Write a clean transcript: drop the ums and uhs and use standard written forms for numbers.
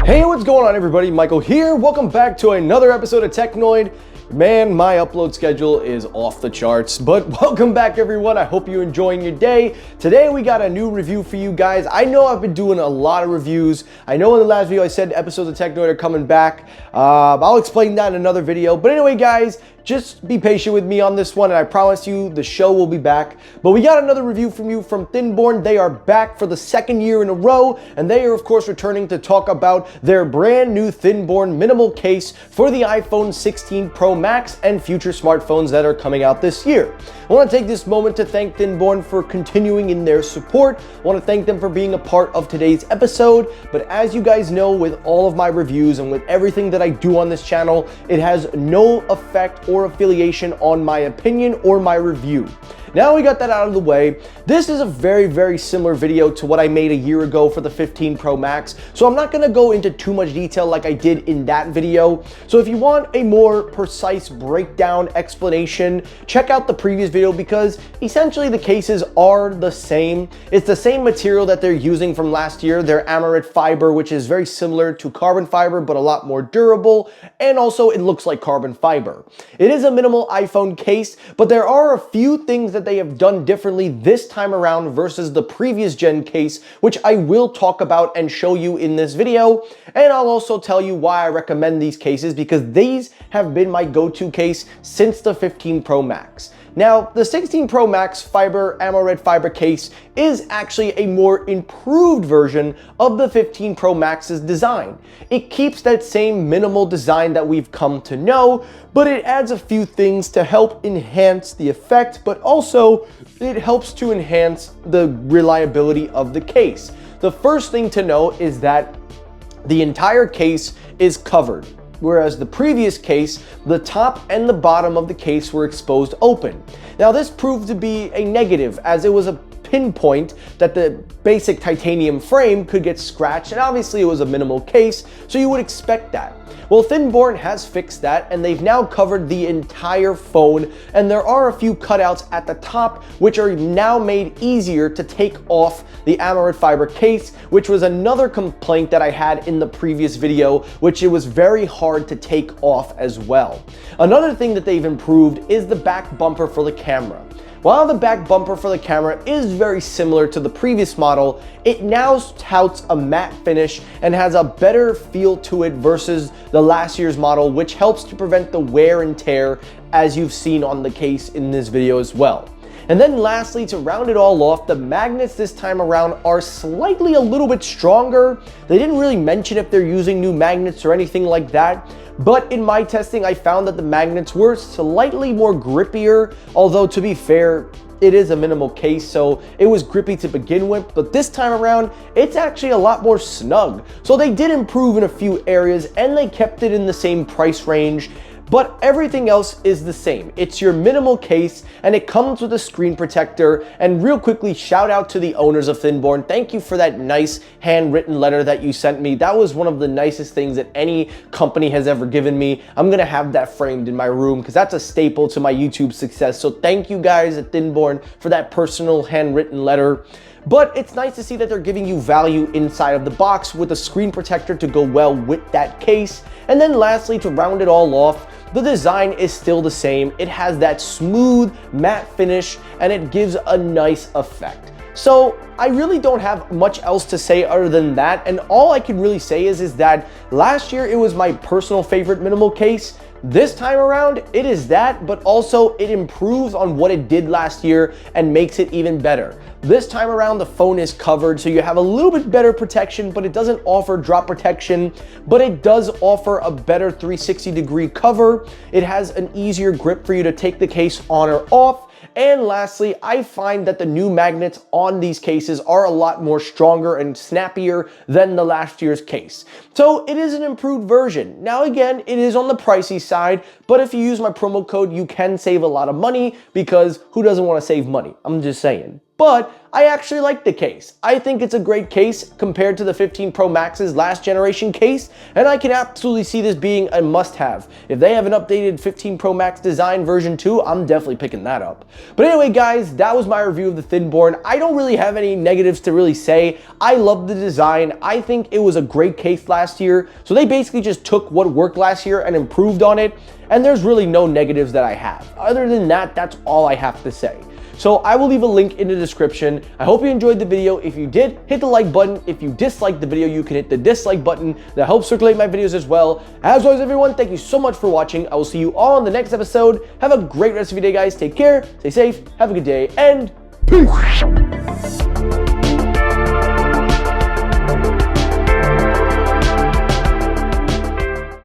Hey, what's going on everybody? Michael here. Welcome back to another episode of Technoid. Man, my upload schedule is off the charts, but welcome back everyone. I hope you're enjoying your day. Today we got a new review for you guys. I know I've been doing a lot of reviews. I know in the last video I said episodes of Technoid are coming back. I'll explain that in another video. But anyway guys, just be patient with me on this one, and I promise you the show will be back. But we got another review from you from Thinborne. They are back for the second year in a row, and they are of course returning to talk about their brand new Thinborne minimal case for the iPhone 16 Pro Max and future smartphones that are coming out this year. I want to take this moment to thank Thinborne for continuing in their support. I want to thank them for being a part of today's episode. But as you guys know, with all of my reviews and with everything that I do on this channel, it has no effect or affiliation on my opinion or my review. Now we got that out of the way, this is a very similar video to what I made a year ago for the 15 Pro Max, so I'm not going to go into too much detail like I did in that video. So if you want a more precise breakdown explanation, check out the previous video because essentially the cases are the same. It's the same material that they're using from last year, their amaret fiber, which is very similar to carbon fiber but a lot more durable, and also it looks like carbon fiber. It is a minimal iPhone case, but there are a few things that they have done differently this time around versus the previous gen case, which I will talk about and show you in this video. And I'll also tell you why I recommend these cases, because these have been my go-to case since the 15 Pro Max. Now, the 16 Pro Max amaret fiber case is actually a more improved version of the 15 Pro Max's design. It keeps that same minimal design that we've come to know, but it adds a few things to help enhance the effect, but also it helps to enhance the reliability of the case. The first thing to know is that the entire case is covered, whereas the previous case, the top and the bottom of the case were exposed open. Now this proved to be a negative, as it was a pinpoint that the basic titanium frame could get scratched, and obviously it was a minimal case, so you would expect that. Well, Thinborne has fixed that, and they've now covered the entire phone, and there are a few cutouts at the top which are now made easier to take off the amaret fiber case, which was another complaint that I had in the previous video, which it was very hard to take off as well. Another thing that they've improved is the back bumper for the camera. While the back bumper for the camera is very similar to the previous model, it now touts a matte finish and has a better feel to it versus the last year's model, which helps to prevent the wear and tear as you've seen on the case in this video as well. And then lastly, to round it all off, the magnets this time around are slightly a little bit stronger. They didn't really mention if they're using new magnets or anything like that, but in my testing I found that the magnets were slightly more grippier, although to be fair, it is a minimal case, so it was grippy to begin with, but this time around, it's actually a lot more snug. So they did improve in a few areas, and they kept it in the same price range, but everything else is the same. It's your minimal case, and it comes with a screen protector. And real quickly, shout out to the owners of Thinborne. Thank you for that nice handwritten letter that you sent me. That was one of the nicest things that any company has ever given me. I'm gonna have that framed in my room because that's a staple to my YouTube success. So thank you guys at Thinborne for that personal handwritten letter. But it's nice to see that they're giving you value inside of the box with a screen protector to go well with that case. And then lastly, to round it all off, the design is still the same. It has that smooth matte finish, and it gives a nice effect. So I really don't have much else to say other than that, and all I can really say is that last year it was my personal favorite minimal case. This time around, it is that, but also it improves on what it did last year and makes it even better. This time around, the phone is covered, so you have a little bit better protection, but it doesn't offer drop protection, but it does offer a better 360-degree cover. It has an easier grip for you to take the case on or off. And lastly, I find that the new magnets on these cases are a lot more stronger and snappier than the last year's case. So it is an improved version. Now again, it is on the pricey side, but if you use my promo code, you can save a lot of money, because who doesn't want to save money? I'm just saying. but I actually like the case. I think it's a great case compared to the 15 Pro Max's last generation case, and I can absolutely see this being a must-have. If they have an updated 15 Pro Max design version 2, I'm definitely picking that up. But anyway, guys, that was my review of the Thinborne. I don't really have any negatives to really say. I love the design. I think it was a great case last year, so they basically just took what worked last year and improved on it, and there's really no negatives that I have. Other than that, that's all I have to say. So I will leave a link in the description. I hope you enjoyed the video. If you did, hit the like button. If you disliked the video, you can hit the dislike button. That helps circulate my videos as well. As always, everyone, thank you so much for watching. I will see you all in the next episode. Have a great rest of your day, guys. Take care, stay safe, have a good day, and peace.